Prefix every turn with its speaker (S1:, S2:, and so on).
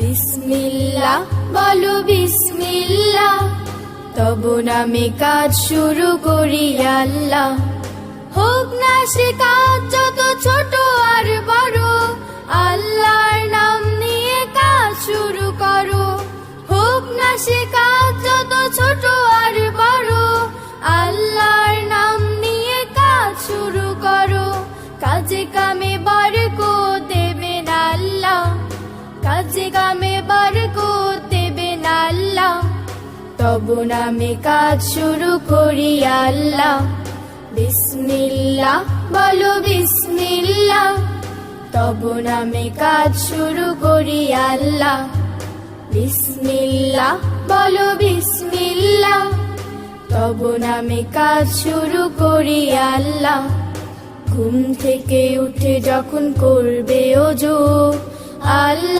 S1: বিসমিল্লাহ বলো বিসমিল্লাহ, তব নামে কাজ শুরু করি আল্লাহ। হোক না সে কাজ যত ছোট আর বড়, আল্লাহর নাম নিয়ে কাজ শুরু করো। হোক না সে কাজ যত ছোট আর বড়, আল্লাহর নাম নিয়ে কাজ শুরু করো। কাজে কামে বরকত দেবেন আল্লাহ, কাজে কামে বরকত দেবেন আল্লাহ। তব নামে কাজ শুরু করি আল্লাহ। বিসমিল্লাহ বলো বিসমিল্লাহ, তব নামে কাজ শুরু করি আল্লাহ। বিসমিল্লাহ বলো বিসমিল্লাহ, তব নামে কাজ শুরু করি আল্লাহ। ঘুম থেকে উঠে যখন করবে ওযু আল্লাহ